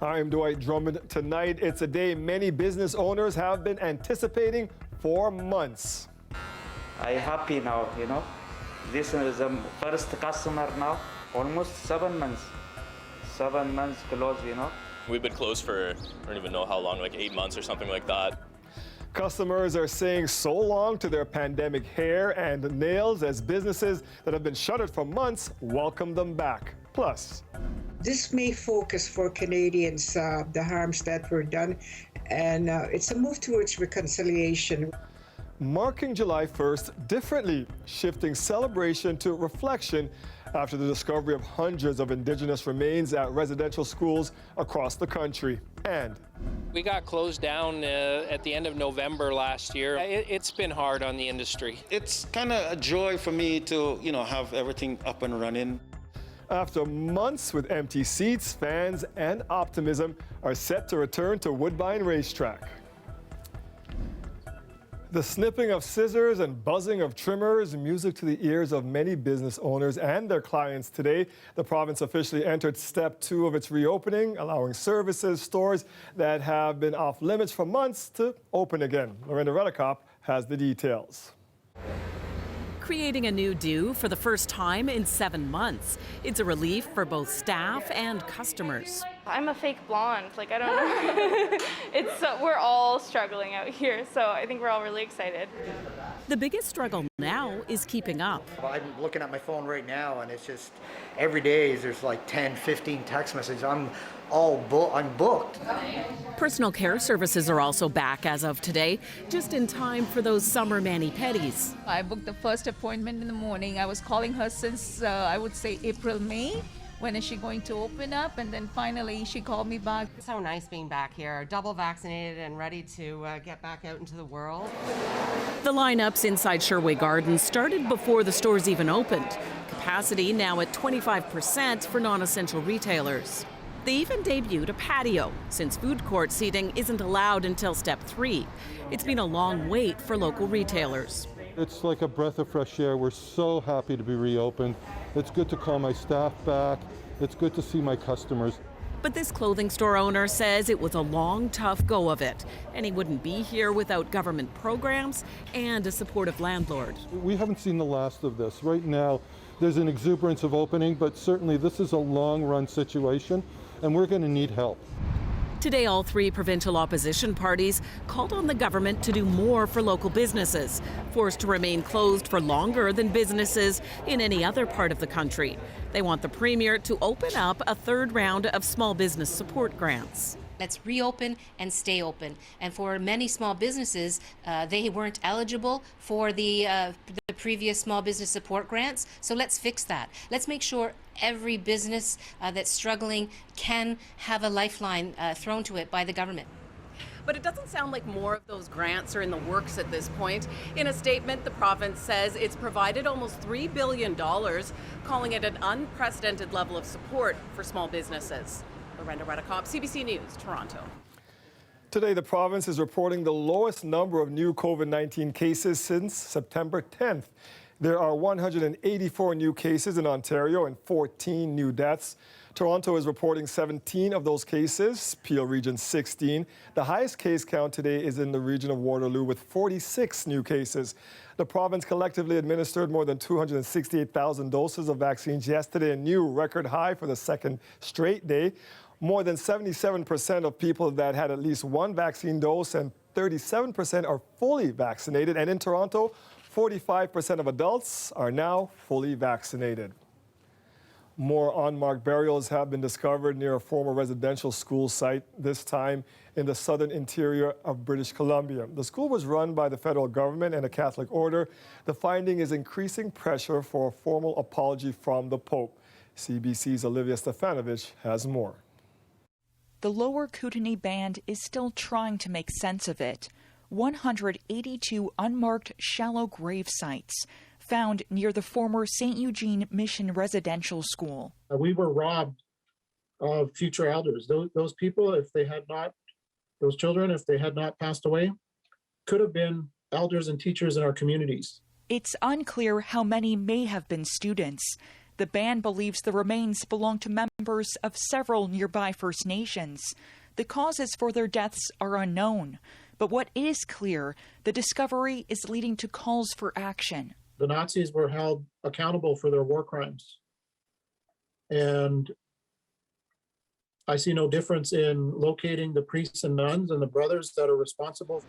I'm Dwight Drummond. Tonight, it's a day many business owners have been anticipating for months. I'm happy now, This is the first customer now, almost 7 months. 7 months closed, We've been closed for, I don't even know how long, like 8 months or something like that. Customers are saying so long to their pandemic hair and nails as businesses that have been shuttered for months welcome them back. Plus, this may focus for Canadians the harms that were done, and it's a move towards reconciliation. marking July 1st differently, shifting celebration to reflection after the discovery of hundreds of Indigenous remains at residential schools across the country. And we got closed down at the end of November last year. It's been hard on the industry. It's kind of a joy for me to, have everything up and running. After months with empty seats, fans and optimism are set to return to Woodbine Racetrack. The snipping of scissors and buzzing of trimmers, music to the ears of many business owners and their clients today. The province officially entered step 2 of its reopening, allowing services, stores that have been off limits for months to open again. Lorenda Redekop has the details. Creating a new do for the first time in 7 months. It's a relief for both staff and customers. I'm a fake blonde, I don't know. We're all struggling out here, so I think we're all really excited. The biggest struggle now is keeping up. I'm looking at my phone right now, and it's just every day there's 10, 15 text messages. I'm booked. Personal care services are also back as of today, just in time for those summer mani-pedis. I booked the first appointment in the morning. I was calling her since, I would say, April, May. When is she going to open up? And then finally she called me back. It's so nice being back here, double vaccinated and ready to get back out into the world. The lineups inside Sherway Gardens started before the stores even opened. Capacity now at 25% for non-essential retailers. They even debuted a patio, since food court seating isn't allowed until step 3. It's been a long wait for local retailers. It's like a breath of fresh air. We're so happy to be reopened. It's good to call my staff back. It's good to see my customers. But this clothing store owner says it was a long, tough go of it, and he wouldn't be here without government programs and a supportive landlord. We haven't seen the last of this. Right now, there's an exuberance of opening, but certainly this is a long-run situation, and we're going to need help. Today, all 3 provincial opposition parties called on the government to do more for local businesses, forced to remain closed for longer than businesses in any other part of the country. They want the Premier to open up a 3rd round of small business support grants. Let's reopen and stay open. And for many small businesses, they weren't eligible for the previous small business support grants. So let's fix that. Let's make sure every business that's struggling can have a lifeline thrown to it by the government. But it doesn't sound like more of those grants are in the works at this point. In a statement, the province says it's provided almost $3 billion, calling it an unprecedented level of support for small businesses. Lorenda Redekop, CBC News, Toronto. Today, the province is reporting the lowest number of new COVID-19 cases since September 10th. There are 184 new cases in Ontario and 14 new deaths. Toronto is reporting 17 of those cases, Peel Region 16. The highest case count today is in the region of Waterloo with 46 new cases. The province collectively administered more than 268,000 doses of vaccines yesterday, a new record high for the 2nd straight day. More than 77% of people that had at least 1 vaccine dose and 37% are fully vaccinated. And in Toronto, 45% of adults are now fully vaccinated. More unmarked burials have been discovered near a former residential school site, this time in the southern interior of British Columbia. The school was run by the federal government and a Catholic order. The finding is increasing pressure for a formal apology from the Pope. CBC's Olivia Stefanovich has more. The Lower Kootenay Band is still trying to make sense of it. 182 unmarked shallow grave sites found near the former St. Eugene Mission Residential School. We were robbed of future elders. Those people, if they had not, those children, if they had not passed away, could have been elders and teachers in our communities. It's unclear how many may have been students. The band believes the remains belong to members of several nearby First Nations. The causes for their deaths are unknown, but what is clear, the discovery is leading to calls for action. The Nazis were held accountable for their war crimes. And I see no difference in locating the priests and nuns and the brothers that are responsible.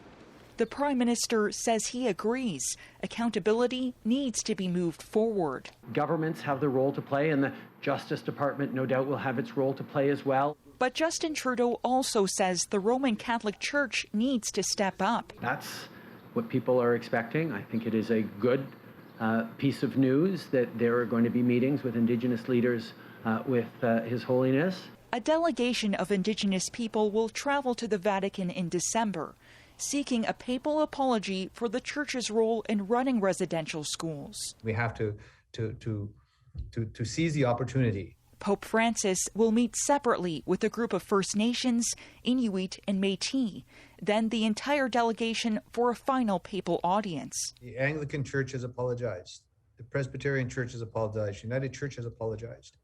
The Prime Minister says he agrees accountability needs to be moved forward. Governments have their role to play, and the Justice Department no doubt will have its role to play as well. But Justin Trudeau also says the Roman Catholic Church needs to step up. That's what people are expecting. I think it is a good piece of news that there are going to be meetings with Indigenous leaders with His Holiness. A delegation of Indigenous people will travel to the Vatican in December, seeking a papal apology for the Church's role in running residential schools. We have to seize the opportunity. Pope Francis will meet separately with a group of First Nations, Inuit, and Métis, then the entire delegation for a final papal audience. The Anglican Church has apologized. The Presbyterian Church has apologized. United Church has apologized.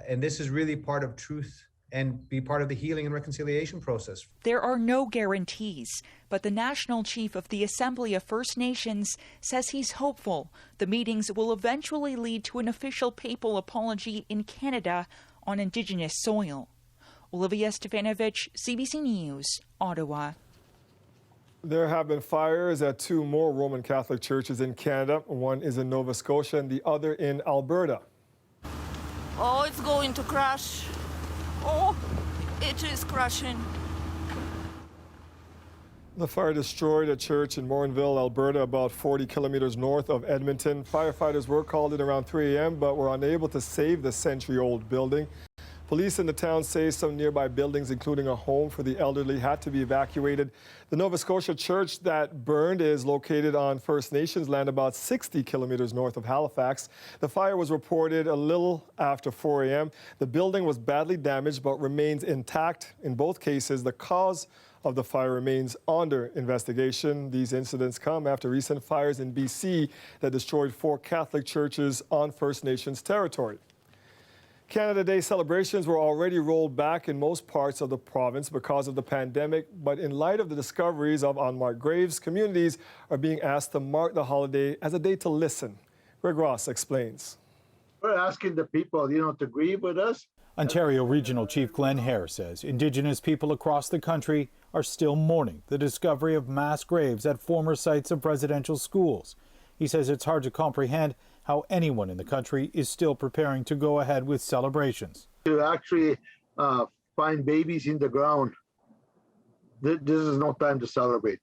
And this is really part of truth and be part of the healing and reconciliation process. There are no guarantees, but the National Chief of the Assembly of First Nations says he's hopeful the meetings will eventually lead to an official papal apology in Canada on Indigenous soil. Olivia Stefanovich, CBC News, Ottawa. There have been fires at two more Roman Catholic churches in Canada. One is in Nova Scotia and the other in Alberta. Oh, it's going to crash. Oh, it is crashing. The fire destroyed a church in Morinville, Alberta, about 40 kilometers north of Edmonton. Firefighters were called in around 3 a.m. but were unable to save the century-old building. Police in the town say some nearby buildings, including a home for the elderly, had to be evacuated. The Nova Scotia church that burned is located on First Nations land about 60 kilometers north of Halifax. The fire was reported a little after 4 a.m. The building was badly damaged but remains intact. In both cases, the cause of the fire remains under investigation. These incidents come after recent fires in BC that destroyed 4 Catholic churches on First Nations territory. Canada Day celebrations were already rolled back in most parts of the province because of the pandemic, but in light of the discoveries of unmarked graves, communities are being asked to mark the holiday as a day to listen. Greg Ross explains. We're asking the people, to grieve with us. Ontario Regional Chief Glenn Hare says Indigenous people across the country are still mourning the discovery of mass graves at former sites of residential schools. He says it's hard to comprehend how anyone in the country is still preparing to go ahead with celebrations. To actually find babies in the ground, this is no time to celebrate.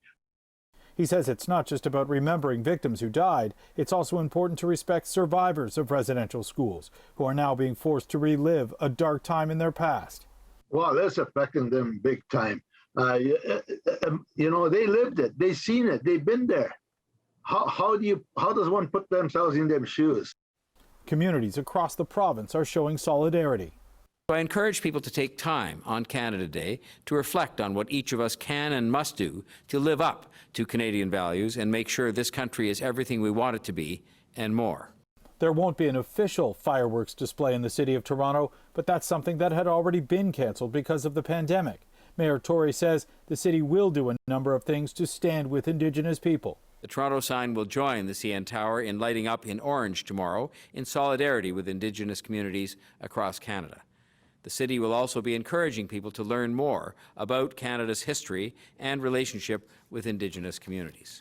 He says it's not just about remembering victims who died, it's also important to respect survivors of residential schools who are now being forced to relive a dark time in their past. Well, that's affecting them big time. They lived it, they've seen it, they've been there. How does one put themselves in them shoes? Communities across the province are showing solidarity. I encourage people to take time on Canada Day to reflect on what each of us can and must do to live up to Canadian values and make sure this country is everything we want it to be and more. There won't be an official fireworks display in the city of Toronto, but that's something that had already been cancelled because of the pandemic. Mayor Tory says the city will do a number of things to stand with Indigenous people. The Toronto sign will join the CN Tower in lighting up in orange tomorrow in solidarity with Indigenous communities across Canada. The city will also be encouraging people to learn more about Canada's history and relationship with Indigenous communities.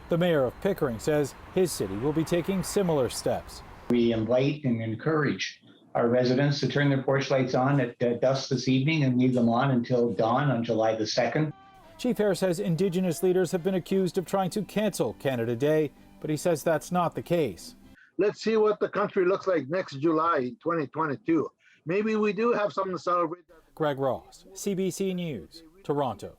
The mayor of Pickering says his city will be taking similar steps. We invite and encourage our residents to turn their porch lights on at dusk this evening and leave them on until dawn on July the 2nd. Chief Hare says Indigenous leaders have been accused of trying to cancel Canada Day, but he says that's not the case. Let's see what the country looks like next July in 2022. Maybe we do have something to celebrate. Greg Ross, CBC News, Toronto.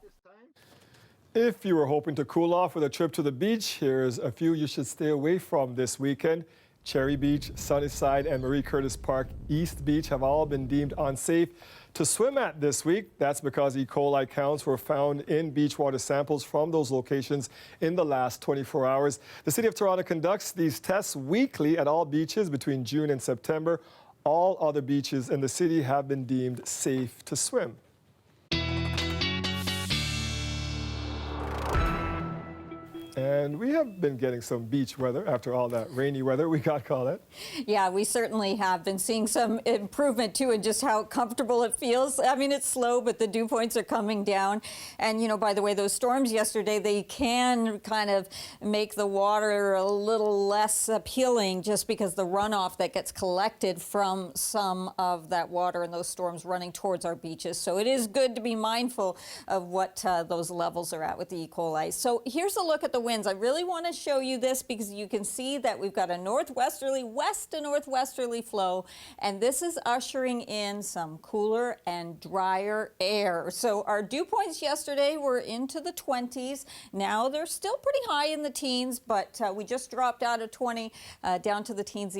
If you were hoping to cool off with a trip to the beach, here's a few you should stay away from this weekend. Cherry Beach, Sunnyside, and Marie Curtis Park East Beach have all been deemed unsafe to swim at this week. That's because E. coli counts were found in beach water samples from those locations in the last 24 hours. The City of Toronto conducts these tests weekly at all beaches between June and September. All other beaches in the city have been deemed safe to swim. And we have been getting some beach weather after all that rainy weather we got, Colette. Yeah, we certainly have been seeing some improvement too in just how comfortable it feels. I mean, it's slow, but the dew points are coming down. And, you know, by the way, those storms yesterday, they can kind of make the water a little less appealing just because the runoff that gets collected from some of that water and those storms running towards our beaches. So it is good to be mindful of what those levels are at with the E. coli. So here's a look at the winds. I really want to show you this because you can see that we've got a northwesterly, west to northwesterly flow, and this is ushering in some cooler and drier air. So our dew points yesterday were into the 20s. Now they're still pretty high in the teens, but we just dropped out of 20 down to the teens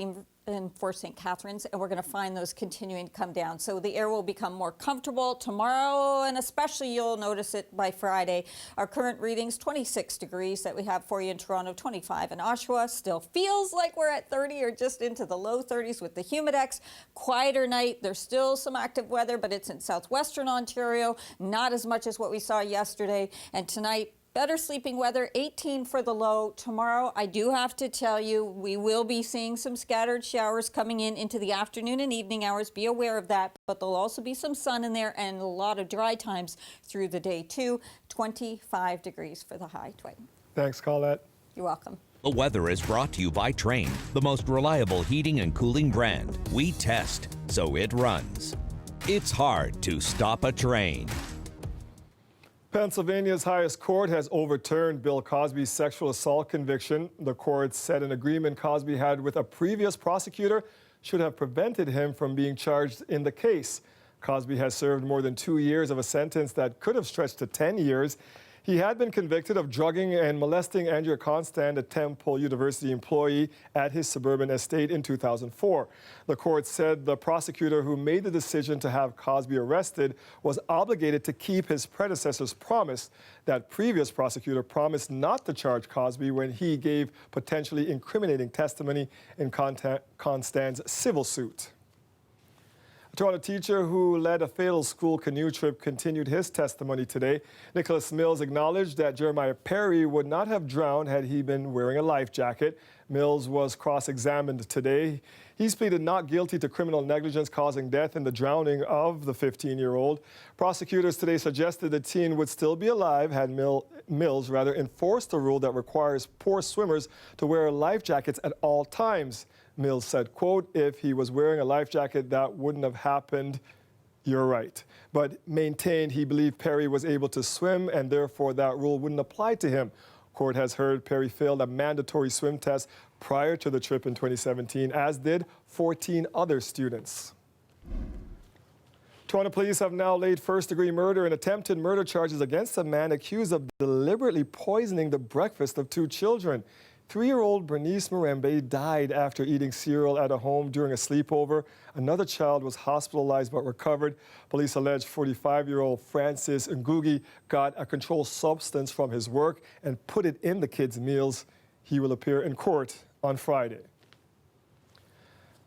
in Fort St. Catharines, and we're going to find those continuing to come down. So the air will become more comfortable tomorrow, and especially you'll notice it by Friday. Our current readings, 26 degrees that we have for you in Toronto, 25 in Oshawa. Still feels like we're at 30 or just into the low 30s with the humidex. Quieter night. There's still some active weather, but it's in southwestern Ontario. Not as much as what we saw yesterday. And tonight, better sleeping weather, 18 for the low. Tomorrow, I do have to tell you, we will be seeing some scattered showers coming in into the afternoon and evening hours. Be aware of that, but there'll also be some sun in there and a lot of dry times through the day too. 25 degrees for the high, Dwight. Thanks, Colette. You're welcome. The weather is brought to you by Train, the most reliable heating and cooling brand. We test, so it runs. It's hard to stop a train. Pennsylvania's highest court has overturned Bill Cosby's sexual assault conviction. The court said an agreement Cosby had with a previous prosecutor should have prevented him from being charged in the case. Cosby has served more than 2 years of a sentence that could have stretched to 10 years. He had been convicted of drugging and molesting Andrea Constant, a Temple University employee, at his suburban estate in 2004. The court said the prosecutor who made the decision to have Cosby arrested was obligated to keep his predecessor's promise. That previous prosecutor promised not to charge Cosby when he gave potentially incriminating testimony in Constant's civil suit. A Toronto teacher who led a fatal school canoe trip continued his testimony today. Nicholas Mills acknowledged that Jeremiah Perry would not have drowned had he been wearing a life jacket. Mills was cross-examined today. He's pleaded not guilty to criminal negligence causing death in the drowning of the 15-year-old. Prosecutors today suggested the teen would still be alive had Mills enforced a rule that requires poor swimmers to wear life jackets at all times. Mills said, quote, "If he was wearing a life jacket, that wouldn't have happened. You're right." But maintained he believed Perry was able to swim and therefore that rule wouldn't apply to him. Court has heard Perry failed a mandatory swim test prior to the trip in 2017, as did 14 other students. Toronto police have now laid first-degree murder and attempted murder charges against a man accused of deliberately poisoning the breakfast of 2 children. 3-year-old Bernice Marembe died after eating cereal at a home during a sleepover. Another child was hospitalized but recovered. Police allege 45-year-old Francis Ngugi got a controlled substance from his work and put it in the kids' meals. He will appear in court on Friday.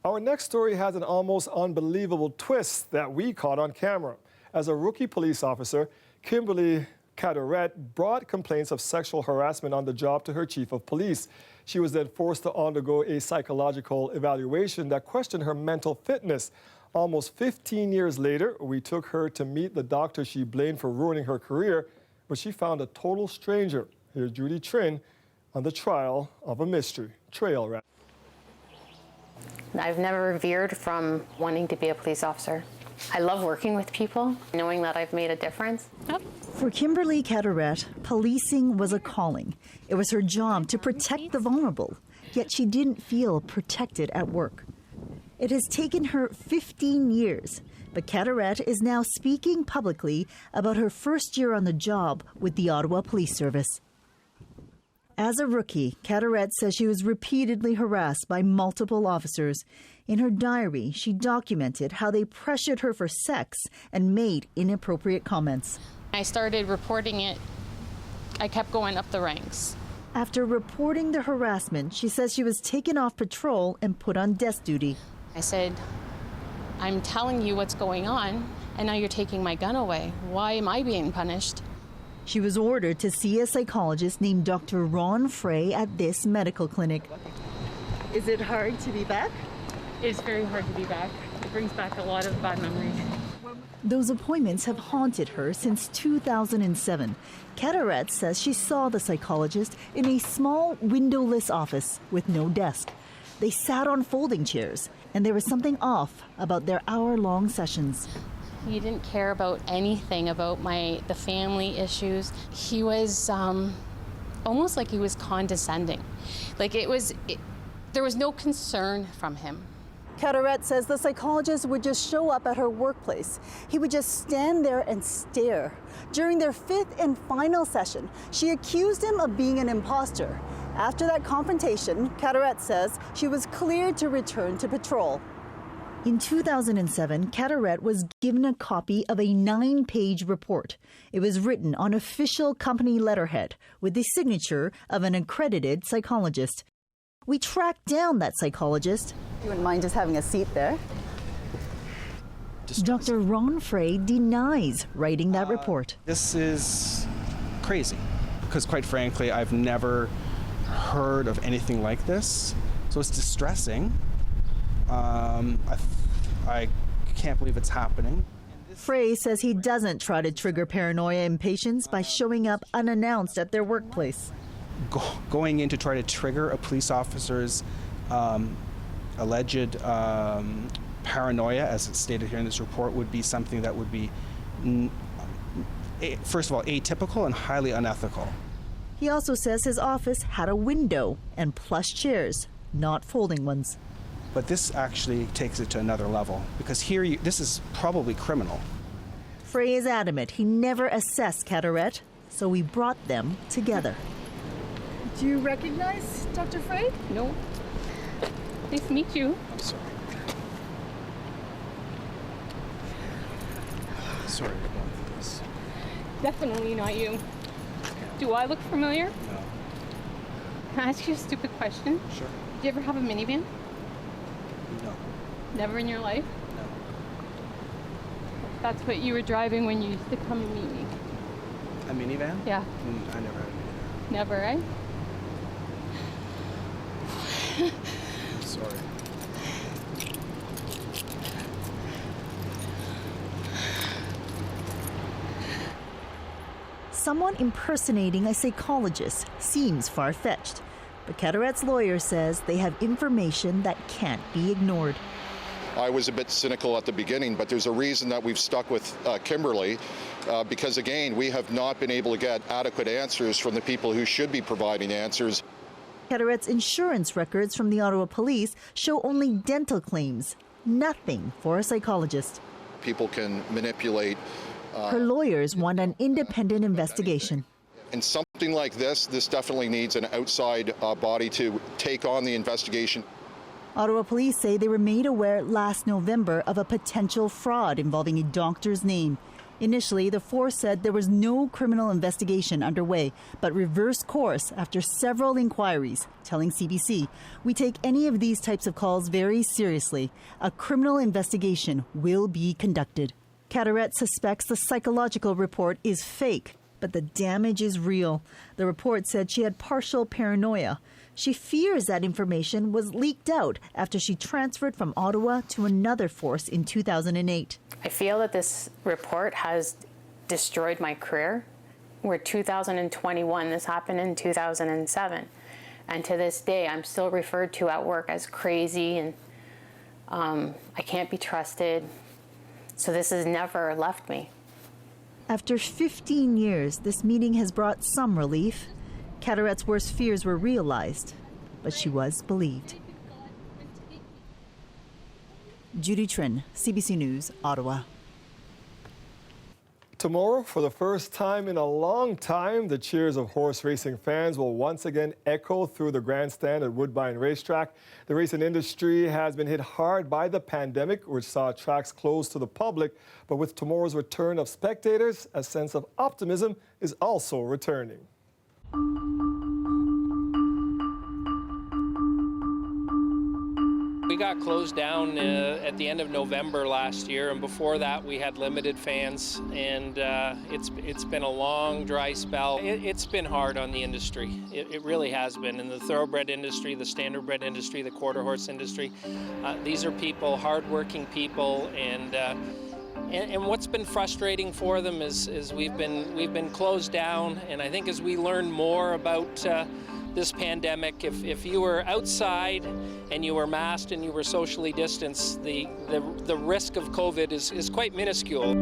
Our next story has an almost unbelievable twist that we caught on camera. As a rookie police officer, Kimberly Cadoret brought complaints of sexual harassment on the job to her chief of police. She was then forced to undergo a psychological evaluation that questioned her mental fitness. Almost 15 years later, we took her to meet the doctor she blamed for ruining her career, but she found a total stranger. Here's Judy Trin on the trial of a mystery. Trail rat. I've never veered from wanting to be a police officer. I love working with people, knowing that I've made a difference. For Kimberly Cadoret, policing was a calling. It was her job to protect the vulnerable, yet she didn't feel protected at work. It has taken her 15 years, but Cadoret is now speaking publicly about her first year on the job with the Ottawa Police Service. As a rookie, Carteret says she was repeatedly harassed by multiple officers. In her diary, she documented how they pressured her for sex and made inappropriate comments. I started reporting it. I kept going up the ranks. After reporting the harassment, she says she was taken off patrol and put on desk duty. I said, I'm telling you what's going on, and now you're taking my gun away. Why am I being punished? She was ordered to see a psychologist named Dr. Ron Frey at this medical clinic. Is it hard to be back? It's very hard to be back. It brings back a lot of bad memories. Those appointments have haunted her since 2007. Carteret says she saw the psychologist in a small windowless office with no desk. They sat on folding chairs, and there was something off about their hour-long sessions. He didn't care about anything about the family issues. He was almost like he was condescending. Like there was no concern from him. Carteret says the psychologist would just show up at her workplace. He would just stand there and stare. During their fifth and final session, she accused him of being an imposter. After that confrontation, Carteret says she was cleared to return to patrol. In 2007, Carteret was given a copy of a 9-page report. It was written on official company letterhead with the signature of an accredited psychologist. We tracked down that psychologist. You wouldn't mind just having a seat there? Dr. Ron Frey denies writing that report. This is crazy because, quite frankly, I've never heard of anything like this. So it's distressing. I can't believe it's happening. Frey says he doesn't try to trigger paranoia in patients by showing up unannounced at their workplace. Going in to try to trigger a police officer's alleged paranoia, as it's stated here in this report, would be something that would be, first of all, atypical and highly unethical. He also says his office had a window and plush chairs, not folding ones. But this actually takes it to another level, because here this is probably criminal. Frey is adamant he never assessed Carteret, so we brought them together. Do you recognize Dr. Frey? No. Nice to meet you. I'm sorry. Sorry for going through this. Definitely not you. Do I look familiar? No. Can I ask you a stupid question? Sure. Do you ever have a minivan? No. Never in your life? No. That's what you were driving when you used to come and meet me. A minivan? Yeah. I never had a minivan. Never, eh? I'm sorry. Someone impersonating a psychologist seems far-fetched, but Carteret's lawyer says they have information that can't be ignored. I was a bit cynical at the beginning, but there's a reason that we've stuck with Kimberly, because again, we have not been able to get adequate answers from the people who should be providing answers. Carteret's insurance records from the Ottawa Police show only dental claims, nothing for a psychologist. People can manipulate. Her lawyers want an independent investigation. And something like this definitely needs an outside body to take on the investigation. Ottawa Police say they were made aware last November of a potential fraud involving a doctor's name. Initially, the force said there was no criminal investigation underway, but reversed course after several inquiries, telling CBC, "We take any of these types of calls very seriously. A criminal investigation will be conducted." Carteret suspects the psychological report is fake, but the damage is real. The report said she had partial paranoia. She fears that information was leaked out after she transferred from Ottawa to another force in 2008. I feel that this report has destroyed my career. We're 2021, this happened in 2007. And to this day, I'm still referred to at work as crazy and I can't be trusted. So this has never left me. After 15 years, this meeting has brought some relief. Carteret's worst fears were realized, but she was believed. Judy Trin, CBC News, Ottawa. Tomorrow, for the first time in a long time, the cheers of horse racing fans will once again echo through the grandstand at Woodbine Racetrack. The racing industry has been hit hard by the pandemic, which saw tracks closed to the public. But with tomorrow's return of spectators, a sense of optimism is also returning. We got closed down at the end of November last year, and before that we had limited fans, and it's been a long, dry spell. It's been hard on the industry. It really has been. In the thoroughbred industry, the standardbred industry, the quarter horse industry, these are people, hardworking people, and what's been frustrating for them is we've been closed down, and I think as we learn more about this pandemic, if you were outside and you were masked and you were socially distanced, the risk of COVID is quite minuscule.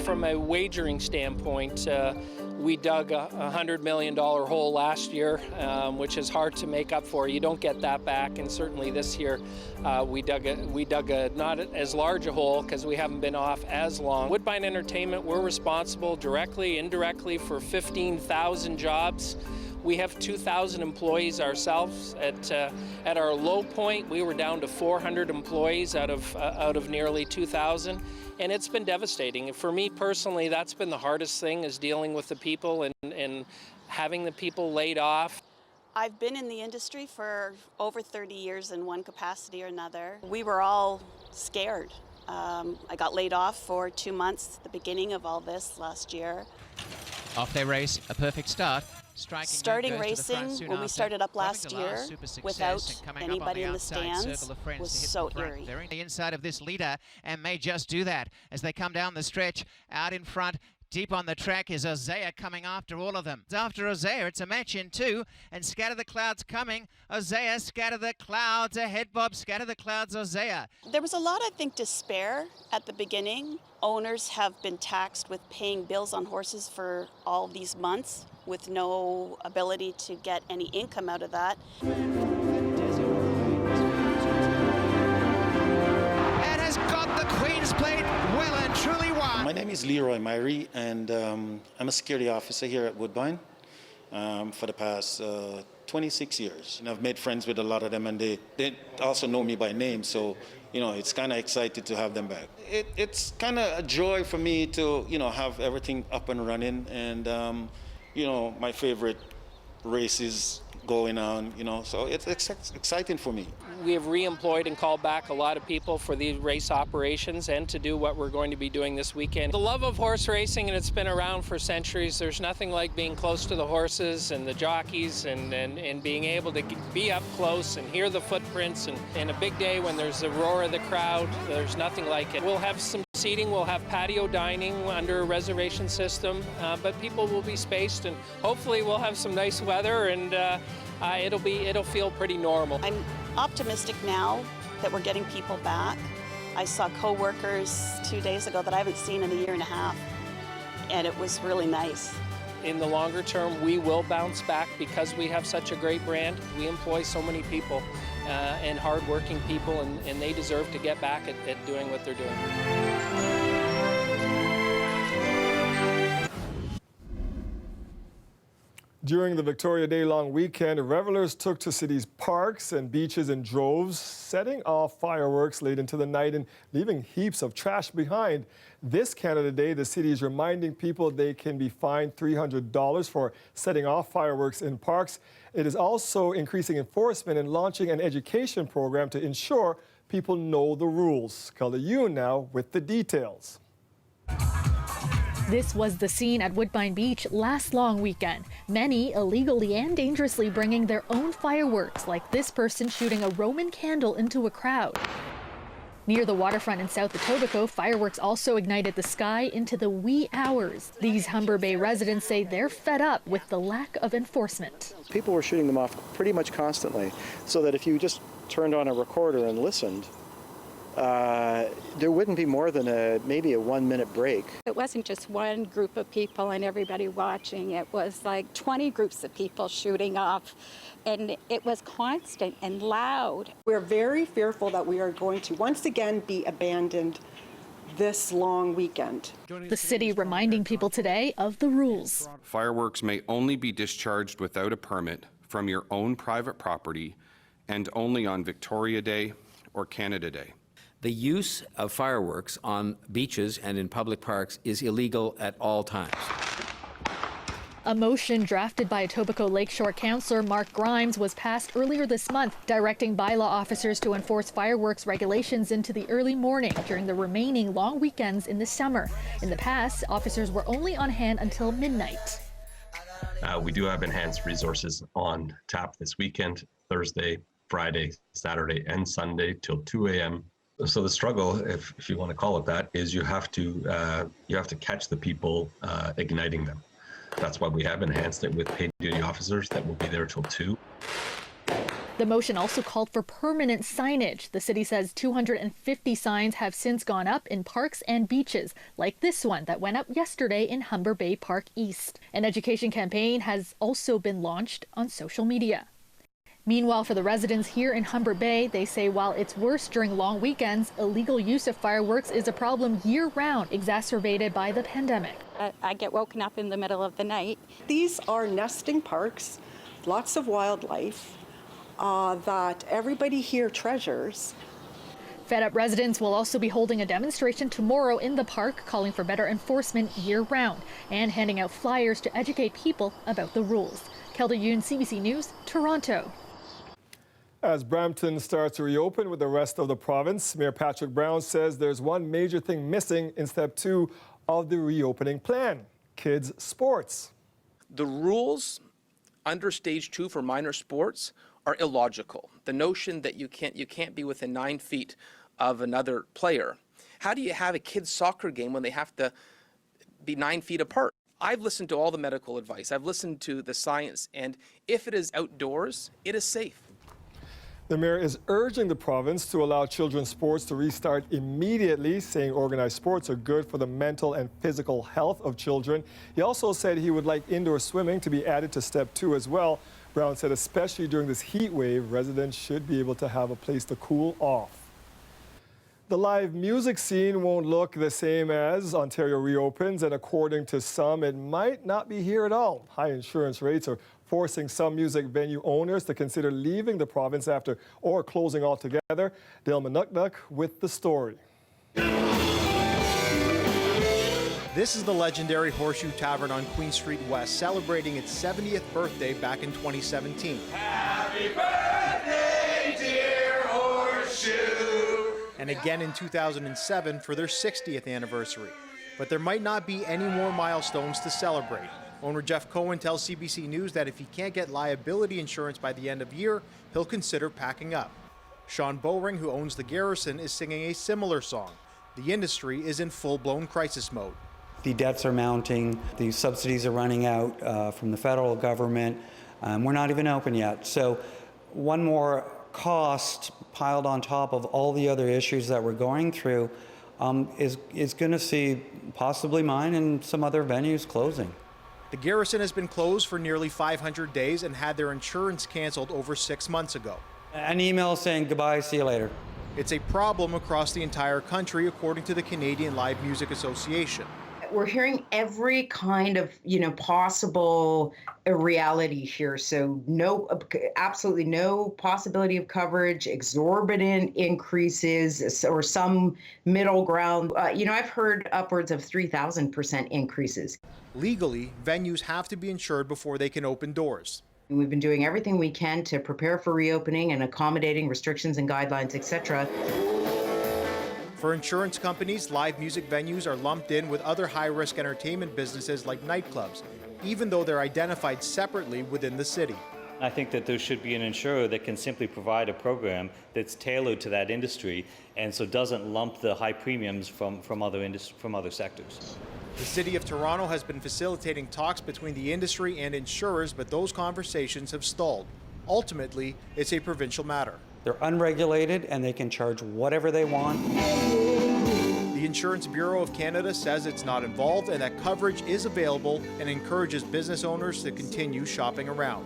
From a wagering standpoint, we dug a $100 million hole last year, which is hard to make up for. You don't get that back, and certainly this year we dug a not as large a hole because we haven't been off as long. Woodbine Entertainment, we're responsible directly, indirectly for 15,000 jobs. We have 2,000 employees ourselves. At our low point, we were down to 400 employees out of nearly 2,000. And it's been devastating. For me personally, that's been the hardest thing, is dealing with the people and having the people laid off. I've been in the industry for over 30 years in one capacity or another. We were all scared. I got laid off for 2 months at the beginning of all this last year. Off their race, a perfect start. Starting racing when we started up last year without anybody in the stands was so eerie. They're in the inside of this leader and may just do that as they come down the stretch. Out in front, deep on the track, is Osea coming after all of them. After Osea, it's a match in two, and Scatter the Clouds coming. Osea, Scatter the Clouds ahead, Bob. Scatter the Clouds, Osea. There was a lot, I think, despair at the beginning. Owners have been taxed with paying bills on horses for all these months, with no ability to get any income out of that. It has got the Queen's Plate well and truly won. My name is Leroy Myrie, and I'm a security officer here at Woodbine for the past 26 years. And I've made friends with a lot of them, and they also know me by name, so it's kind of excited to have them back. It's kind of a joy for me to have everything up and running, and my favorite races going on, so it's exciting for me. We have re-employed and called back a lot of people for the race operations and to do what we're going to be doing this weekend. The love of horse racing, and it's been around for centuries. There's nothing like being close to the horses and the jockeys and being able to be up close and hear the footprints. And a big day when there's the roar of the crowd, there's nothing like it. We'll have some seating, we'll have patio dining under a reservation system, but people will be spaced, and hopefully we'll have some nice weather, and it'll feel pretty normal. I'm optimistic now that we're getting people back. I saw co-workers 2 days ago that I haven't seen in a year and a half, and it was really nice. In the longer term, we will bounce back because we have such a great brand. We employ so many people and hardworking people, and they deserve to get back at doing what they're doing. During the Victoria Day long weekend, revelers took to city's parks and beaches in droves, setting off fireworks late into the night and leaving heaps of trash behind. This Canada Day, the city is reminding people they can be fined $300 for setting off fireworks in parks. It is also increasing enforcement and launching an education program to ensure people know the rules. Cullen Yoon now with the details. This was the scene at Woodbine Beach last long weekend. Many illegally and dangerously bringing their own fireworks, like this person shooting a Roman candle into a crowd. Near the waterfront in South Etobicoke, fireworks also ignited the sky into the wee hours. These Humber Bay residents say they're fed up with the lack of enforcement. People were shooting them off pretty much constantly, so that if you just turned on a recorder and listened, there wouldn't be more than maybe a 1 minute break. It wasn't just one group of people and everybody watching. It was like 20 groups of people shooting off and it was constant and loud. We're very fearful that we are going to once again be abandoned this long weekend. The city reminding people today of the rules. Fireworks may only be discharged without a permit from your own private property and only on Victoria Day or Canada Day. The use of fireworks on beaches and in public parks is illegal at all times. A motion drafted by Etobicoke Lakeshore Councillor Mark Grimes was passed earlier this month, directing bylaw officers to enforce fireworks regulations into the early morning during the remaining long weekends in the summer. In the past, officers were only on hand until midnight. We do have enhanced resources on tap this weekend, Thursday, Friday, Saturday, and Sunday till 2 a.m. So the struggle, if you want to call it that, is you have to catch the people igniting them. That's why we have enhanced it with paid duty officers that will be there till 2. The motion also called for permanent signage. The city says 250 signs have since gone up in parks and beaches, like this one that went up yesterday in Humber Bay Park East. An education campaign has also been launched on social media. Meanwhile, for the residents here in Humber Bay, they say while it's worse during long weekends, illegal use of fireworks is a problem year-round, exacerbated by the pandemic. I get woken up in the middle of the night. These are nesting parks, lots of wildlife that everybody here treasures. Fed up residents will also be holding a demonstration tomorrow in the park, calling for better enforcement year-round and handing out flyers to educate people about the rules. Kelda Yoon, CBC News, Toronto. As Brampton starts to reopen with the rest of the province, Mayor Patrick Brown says there's one major thing missing in step 2 of the reopening plan: kids' sports. The rules under stage 2 for minor sports are illogical. The notion that you can't be within 9 feet of another player. How do you have a kids' soccer game when they have to be 9 feet apart? I've listened to all the medical advice. I've listened to the science, and if it is outdoors, it is safe. The mayor is urging the province to allow children's sports to restart immediately, saying organized sports are good for the mental and physical health of children. He also said he would like indoor swimming to be added to step 2 as well. Brown said especially during this heat wave, residents should be able to have a place to cool off. The live music scene won't look the same as Ontario reopens, and according to some, it might not be here at all. High insurance rates are forcing some music venue owners to consider leaving the province after or closing altogether. Dale Manuknuk with the story. This is the legendary Horseshoe Tavern on Queen Street West, celebrating its 70th birthday back in 2017. Happy birthday, dear Horseshoe! And again in 2007 for their 60th anniversary. But there might not be any more milestones to celebrate. Owner Jeff Cohen tells CBC News that if he can't get liability insurance by the end of year, he'll consider packing up. Sean Bowring, who owns the Garrison, is singing a similar song. The industry is in full-blown crisis mode. The debts are mounting, the subsidies are running out from the federal government. We're not even open yet. So one more cost piled on top of all the other issues that we're going through is going to see possibly mine and some other venues closing. The Garrison has been closed for nearly 500 days and had their insurance canceled over 6 months ago. An email saying goodbye, see you later. It's a problem across the entire country, according to the Canadian Live Music Association. We're hearing every kind of, possible reality here. So absolutely no possibility of coverage, exorbitant increases, or some middle ground. I've heard upwards of 3,000% increases. Legally, venues have to be insured before they can open doors. We've been doing everything we can to prepare for reopening and accommodating restrictions and guidelines, etc. For insurance companies, live music venues are lumped in with other high-risk entertainment businesses like nightclubs, even though they're identified separately within the city. I think that there should be an insurer that can simply provide a program that's tailored to that industry and so doesn't lump the high premiums from other sectors. The City of Toronto has been facilitating talks between the industry and insurers, but those conversations have stalled. Ultimately, it's a provincial matter. They're unregulated and they can charge whatever they want. The Insurance Bureau of Canada says it's not involved and that coverage is available and encourages business owners to continue shopping around.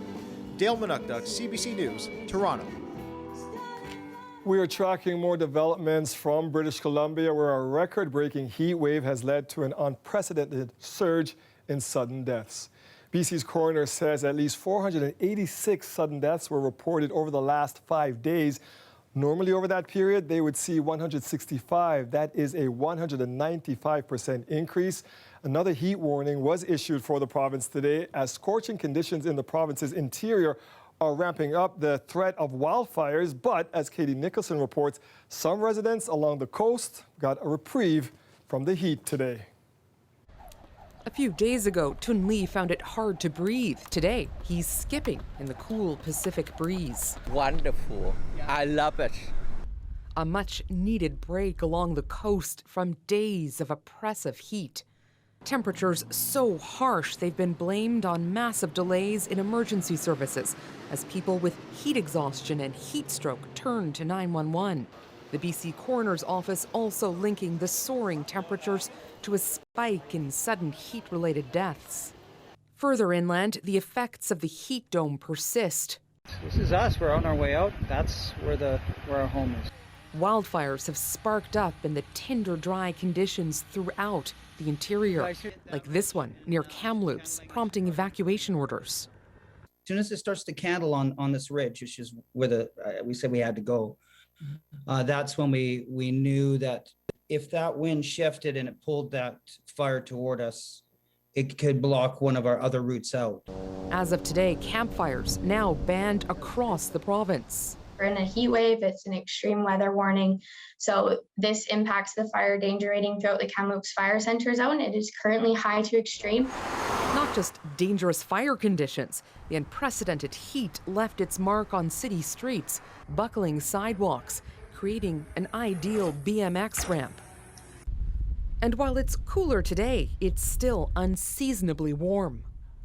Dale Manukduk, CBC News, Toronto. We are tracking more developments from British Columbia, where a record-breaking heat wave has led to an unprecedented surge in sudden deaths. BC's coroner says at least 486 sudden deaths were reported over the last 5 days. Normally over that period, they would see 165. That is a 195% increase. Another heat warning was issued for the province today as scorching conditions in the province's interior are ramping up the threat of wildfires. But as Katie Nicholson reports, some residents along the coast got a reprieve from the heat today. A few days ago, Tun Lee found it hard to breathe. Today, he's skipping in the cool Pacific breeze. Wonderful. I love it. A much-needed break along the coast from days of oppressive heat. Temperatures so harsh they've been blamed on massive delays in emergency services as people with heat exhaustion and heat stroke turn to 911. The BC Coroner's Office also linking the soaring temperatures to a spike in sudden heat-related deaths. Further inland, the effects of the heat dome persist. This is us. We're on our way out. That's where our home is. Wildfires have sparked up in the tinder-dry conditions throughout the interior, like this one near Kamloops, prompting evacuation orders. As soon as it starts to candle on this ridge, which is where we said we had to go, that's when we knew that if that wind shifted and it pulled that fire toward us, it could block one of our other routes out. As of today, campfires now banned across the province. We're in a heat wave. It's an extreme weather warning. So this impacts the fire danger rating throughout the Kamloops Fire Center zone. It is currently high to extreme. Not just dangerous fire conditions, the unprecedented heat left its mark on city streets, buckling sidewalks, creating an ideal BMX ramp. And while it's cooler today, it's still unseasonably warm.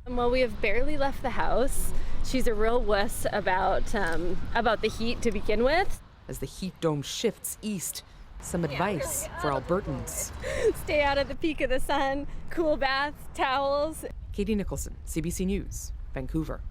Well, we have barely left the house. She's a real wuss about the heat to begin with. As the heat dome shifts east, some advice for Albertans. Stay out of the peak of the sun, cool baths, towels. Katie Nicholson, CBC News, Vancouver.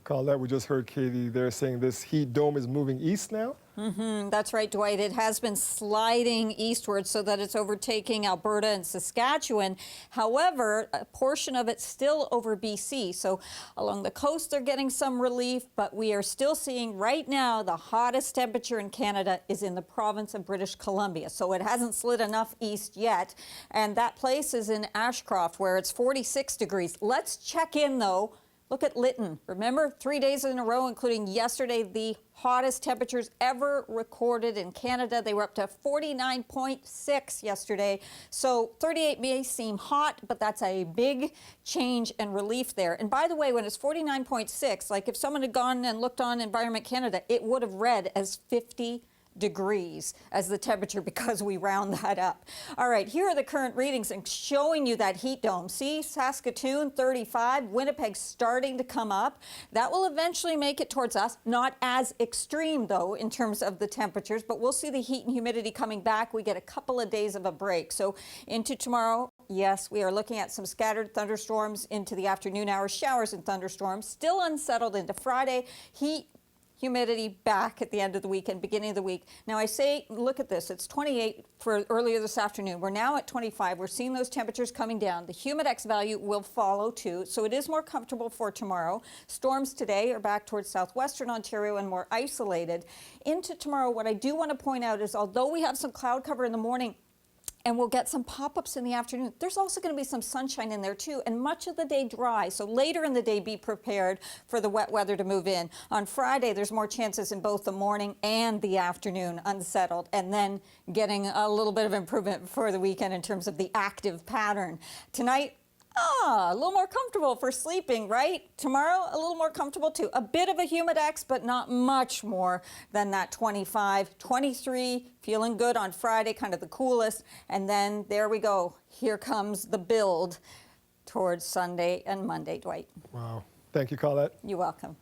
Colette, we just heard Katie there saying this heat dome is moving east now. That's right, Dwight. It has been sliding eastward so that it's overtaking Alberta and Saskatchewan. However, a portion of it's still over BC. So along the coast, they're getting some relief, but we are still seeing right now the hottest temperature in Canada is in the province of British Columbia. So it hasn't slid enough east yet. And that place is in Ashcroft, where it's 46 degrees. Let's check in, though. Look at Lytton. Remember, 3 days in a row, including yesterday, the hottest temperatures ever recorded in Canada. They were up to 49.6 yesterday. So 38 may seem hot, but that's a big change and relief there. And by the way, when it's 49.6, like if someone had gone and looked on Environment Canada, it would have read as 50 degrees as the temperature because we round that up. All right, here are the current readings and showing you that heat dome. See, Saskatoon 35, Winnipeg starting to come up. That will eventually make it towards us. Not as extreme though in terms of the temperatures, but we'll see the heat and humidity coming back. We get a couple of days of a break. So into tomorrow, yes, we are looking at some scattered thunderstorms into the afternoon hours, showers and thunderstorms, still unsettled into Friday. Heat, humidity back at the end of the week and beginning of the week. Now I say, look at this, it's 28 for earlier this afternoon. We're now at 25. We're seeing those temperatures coming down. The humidex value will follow too, so it is more comfortable for tomorrow. Storms today are back towards southwestern Ontario and more isolated. Into tomorrow, what I do want to point out is although we have some cloud cover in the morning, and we'll get some pop-ups in the afternoon, there's also going to be some sunshine in there too, and much of the day dry. So later in the day, be prepared for the wet weather to move in. On Friday, there's more chances in both the morning and the afternoon, unsettled, and then getting a little bit of improvement for the weekend in terms of the active pattern. Tonight, a little more comfortable for sleeping, right? Tomorrow, a little more comfortable too. A bit of a humidex, but not much more than that 25, 23, feeling good on Friday, kind of the coolest. And then there we go. Here comes the build towards Sunday and Monday, Dwight. Wow. Thank you, Colette. You're welcome.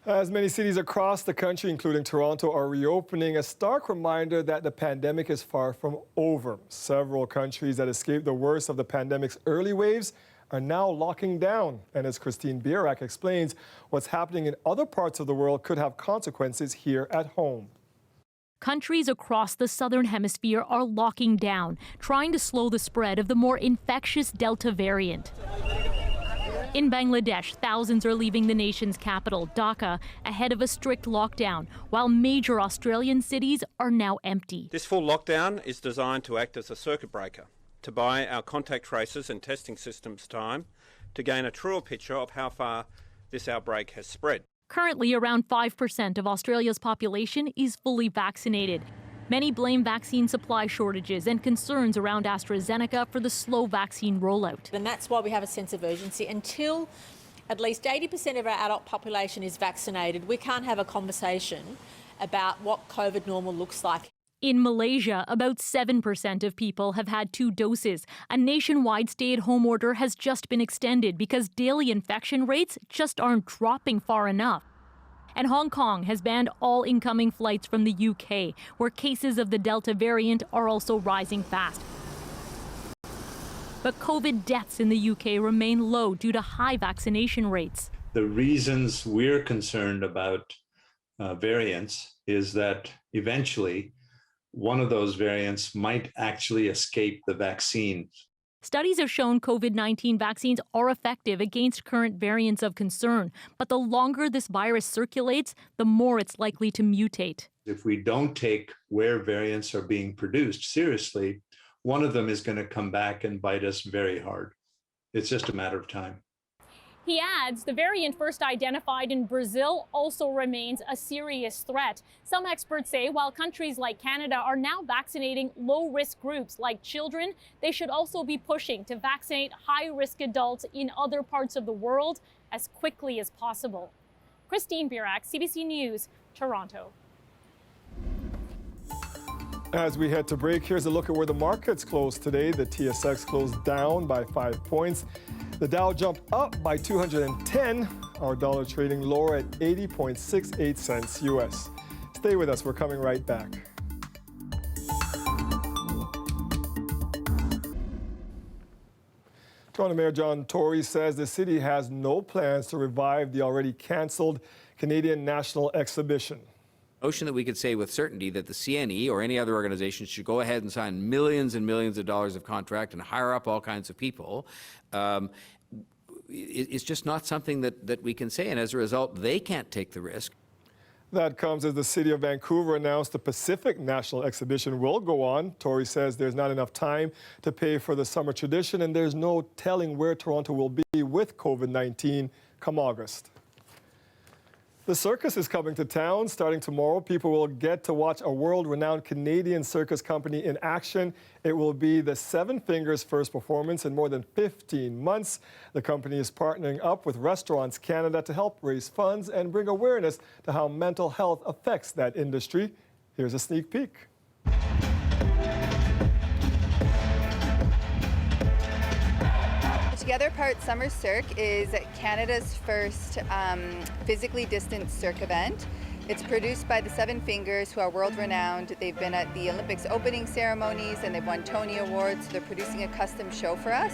As many cities across the country, including Toronto, are reopening, a stark reminder that the pandemic is far from over. Several countries that escaped the worst of the pandemic's early waves are now locking down. And as Christine Bierak explains, what's happening in other parts of the world could have consequences here at home. Countries across the southern hemisphere are locking down, trying to slow the spread of the more infectious Delta variant. In Bangladesh, thousands are leaving the nation's capital, Dhaka, ahead of a strict lockdown, while major Australian cities are now empty. This full lockdown is designed to act as a circuit breaker, to buy our contact tracers and testing systems time to gain a truer picture of how far this outbreak has spread. Currently, around 5% of Australia's population is fully vaccinated. Many blame vaccine supply shortages and concerns around AstraZeneca for the slow vaccine rollout. And that's why we have a sense of urgency. Until at least 80% of our adult population is vaccinated, we can't have a conversation about what COVID normal looks like. In Malaysia, about 7% of people have had 2 doses. A nationwide stay-at-home order has just been extended because daily infection rates just aren't dropping far enough. And Hong Kong has banned all incoming flights from the UK, where cases of the Delta variant are also rising fast. But COVID deaths in the UK remain low due to high vaccination rates. The reasons we're concerned about variants is that eventually one of those variants might actually escape the vaccine. Studies have shown COVID-19 vaccines are effective against current variants of concern, but the longer this virus circulates, the more it's likely to mutate. If we don't take where variants are being produced seriously, one of them is going to come back and bite us very hard. It's just a matter of time. He adds the variant first identified in Brazil also remains a serious threat. Some experts say while countries like Canada are now vaccinating low-risk groups like children, they should also be pushing to vaccinate high-risk adults in other parts of the world as quickly as possible. Christine Bierak, CBC News, Toronto. As we head to break, here's a look at where the markets closed today. The TSX closed down by 5 points. The Dow jumped up by 210. Our dollar trading lower at 80.68 cents US. Stay with us. We're coming right back. Toronto Mayor John Tory says the city has no plans to revive the already canceled Canadian National Exhibition. Notion that we could say with certainty that the CNE or any other organization should go ahead and sign millions and millions of dollars of contract and hire up all kinds of people is just not something that we can say, and as a result, they can't take the risk. That comes as the city of Vancouver announced the Pacific National Exhibition will go on. Tory says there's not enough time to pay for the summer tradition, and there's no telling where Toronto will be with COVID-19 come August. The Circus is coming to town. Starting tomorrow, people will get to watch a world-renowned Canadian circus company in action. It will be the Seven Fingers' first performance in more than 15 months. The company is partnering up with Restaurants Canada to help raise funds and bring awareness to how mental health affects that industry. Here's a sneak peek. Together Part Summer Cirque is Canada's first physically distant cirque event. It's produced by the Seven Fingers, who are world-renowned. They've been at the Olympics opening ceremonies and they've won Tony Awards. So they're producing a custom show for us.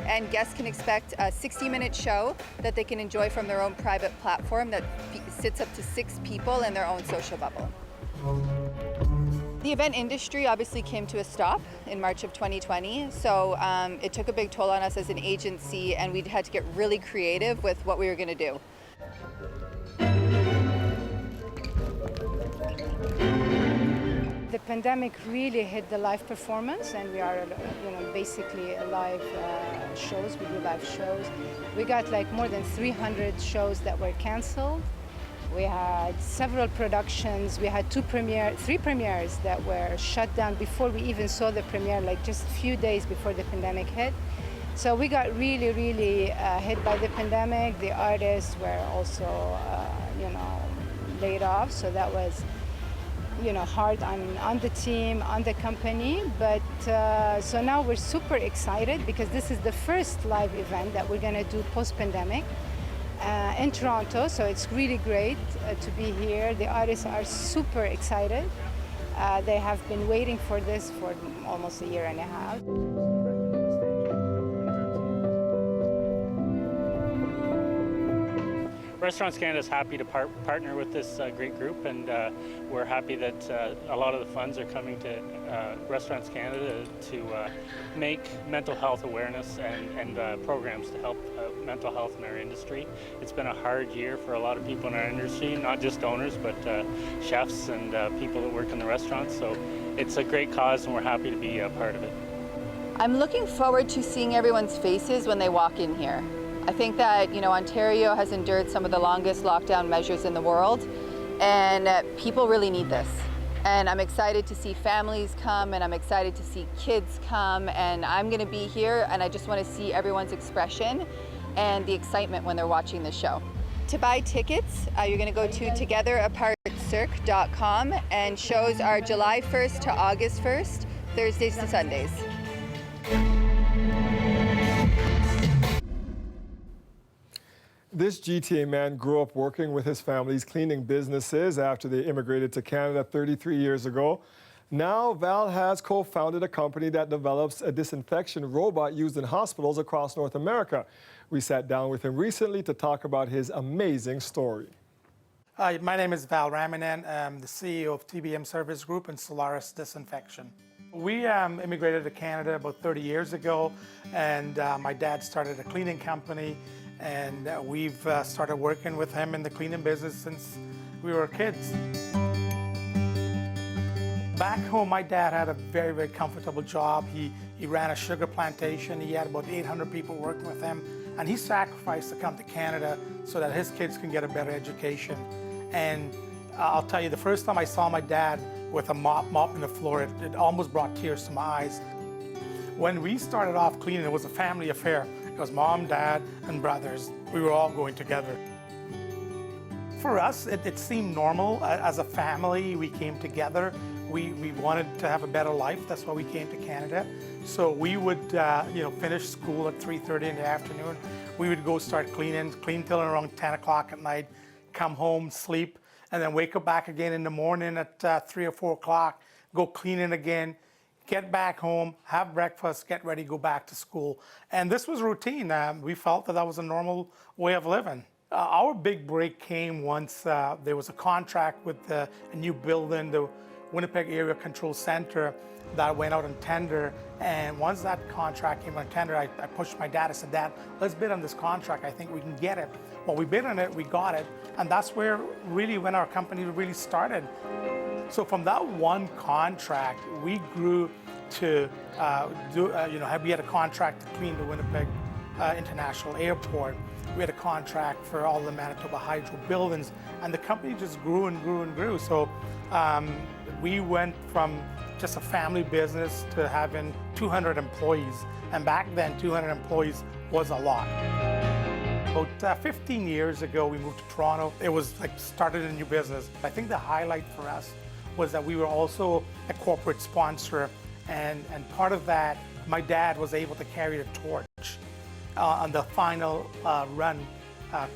And guests can expect a 60-minute show that they can enjoy from their own private platform that sits up to 6 people in their own social bubble. The event industry obviously came to a stop in March of 2020, so it took a big toll on us as an agency, and we had to get really creative with what we were going to do. The pandemic really hit the live performance, and we are, basically live shows. We do live shows. We got like more than 300 shows that were canceled. We had several productions. We had 3 premieres that were shut down before we even saw the premiere, like just a few days before the pandemic hit. So we got really, really hit by the pandemic. The artists were also, laid off. So that was, hard on the team, on the company. But so now we're super excited because this is the first live event that we're going to do post-pandemic. In Toronto, so it's really great to be here. The artists are super excited. They have been waiting for this for almost a year and a half. Restaurants Canada is happy to partner with this great group, and we're happy that a lot of the funds are coming to Restaurants Canada to make mental health awareness and programs to help mental health in our industry. It's been a hard year for a lot of people in our industry, not just owners, but chefs and people that work in the restaurants. So it's a great cause, and we're happy to be a part of it. I'm looking forward to seeing everyone's faces when they walk in here. I think that, Ontario has endured some of the longest lockdown measures in the world, and people really need this. And I'm excited to see families come, and I'm excited to see kids come, and I'm gonna be here, and I just wanna see everyone's expression and the excitement when they're watching the show. To buy tickets, you're gonna go to togetherapartcirque.com, and shows are July 1st to August 1st, Thursdays to Sundays. This GTA man grew up working with his family's cleaning businesses after they immigrated to Canada 33 years ago. Now, Val has co-founded a company that develops a disinfection robot used in hospitals across North America. We sat down with him recently to talk about his amazing story. Hi, my name is Val Ramanan. I'm the CEO of TBM Service Group and Solaris Disinfection. We immigrated to Canada about 30 years ago, and my dad started a cleaning company, and we've started working with him in the cleaning business since we were kids. Back home, my dad had a very, very comfortable job. He ran a sugar plantation. He had about 800 people working with him, and he sacrificed to come to Canada so that his kids can get a better education. And I'll tell you, the first time I saw my dad with a mopping the floor, it almost brought tears to my eyes. When we started off cleaning, it was a family affair. It was mom, dad, and brothers. We were all going together. For us, it seemed normal. As a family, we came together. We wanted to have a better life. That's why we came to Canada. So we would, finish school at 3:30 in the afternoon. We would go start clean till around 10 o'clock at night, come home, sleep, and then wake up back again in the morning at 3 or 4 o'clock, go cleaning again, get back home, have breakfast, get ready, go back to school. And this was routine. We felt that was a normal way of living. Our big break came once there was a contract with a new building, the Winnipeg Area Control Center, that went out on tender. And once that contract came on tender, I pushed my dad. I said, Dad, let's bid on this contract. I think we can get it. Well, we bid on it, we got it. And that's where when our company really started. So from that one contract, we grew to we had a contract to clean the Winnipeg International Airport. We had a contract for all the Manitoba Hydro buildings, and the company just grew and grew and grew. So we went from just a family business to having 200 employees. And back then, 200 employees was a lot. About 15 years ago, we moved to Toronto. It was like started a new business. I think the highlight for us was that we were also a corporate sponsor. And part of that, my dad was able to carry the torch on the final run,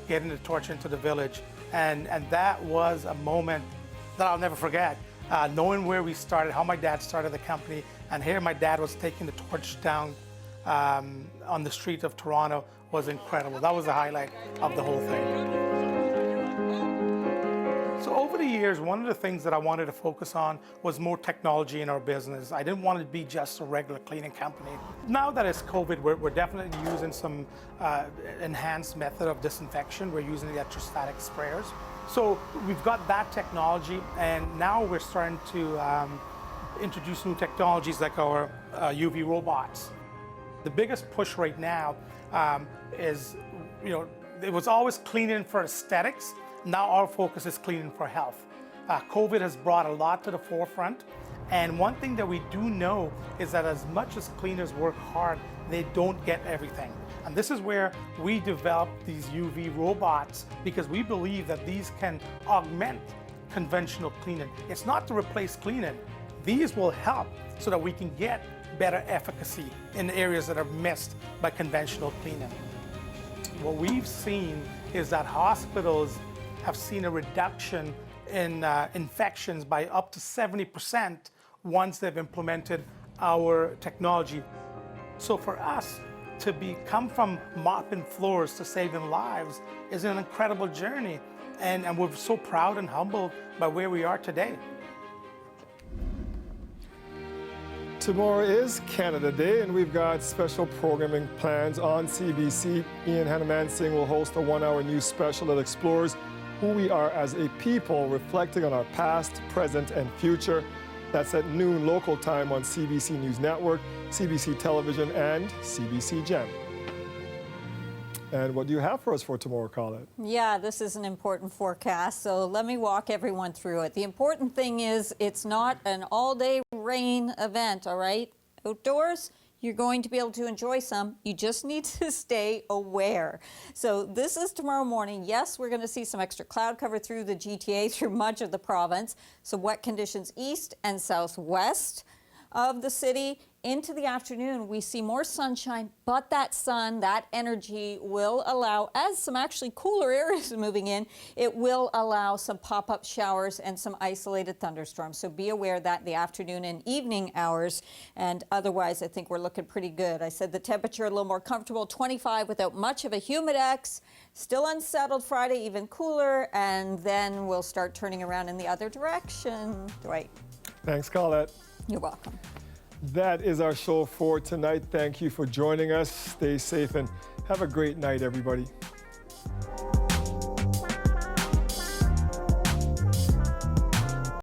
getting the torch into the village. And that was a moment that I'll never forget. Knowing where we started, how my dad started the company, and here my dad was taking the torch down on the street of Toronto was incredible. That was the highlight of the whole thing. So over the years, one of the things that I wanted to focus on was more technology in our business. I didn't want it to be just a regular cleaning company. Now that it's COVID, we're definitely using some enhanced method of disinfection. We're using electrostatic sprayers. So we've got that technology, and now we're starting to introduce new technologies like our UV robots. The biggest push right now is, it was always cleaning for aesthetics. Now our focus is cleaning for health. COVID has brought a lot to the forefront. And one thing that we do know is that as much as cleaners work hard, they don't get everything. And this is where we developed these UV robots, because we believe that these can augment conventional cleaning. It's not to replace cleaning. These will help so that we can get better efficacy in areas that are missed by conventional cleaning. What we've seen is that hospitals have seen a reduction in infections by up to 70% once they've implemented our technology. So for us to come from mopping floors to saving lives is an incredible journey. And we're so proud and humbled by where we are today. Tomorrow is Canada Day, and we've got special programming plans on CBC. Ian Hannah-Mansing will host a one-hour news special that explores who we are as a people, reflecting on our past, present, and future. That's at noon local time on CBC News Network, CBC Television, and CBC Gem. And what do you have for us for tomorrow, Colette? Yeah, this is an important forecast, so let me walk everyone through it. The important thing is it's not an all-day rain event, all right? Outdoors, you're going to be able to enjoy some. You just need to stay aware. So this is tomorrow morning. Yes, we're going to see some extra cloud cover through the GTA, through much of the province. Some wet conditions east and southwest of the city. Into the afternoon, we see more sunshine, but that sun, that energy will allow, as some actually cooler areas are moving in, it will allow some pop-up showers and some isolated thunderstorms. So be aware that the afternoon and evening hours, and otherwise I think we're looking pretty good. I said the temperature a little more comfortable, 25 without much of a humidex, still unsettled Friday, even cooler, and then we'll start turning around in the other direction. Dwight. Thanks, Colette. You're welcome. That is our show for tonight. Thank you for joining us. Stay safe and have a great night, everybody.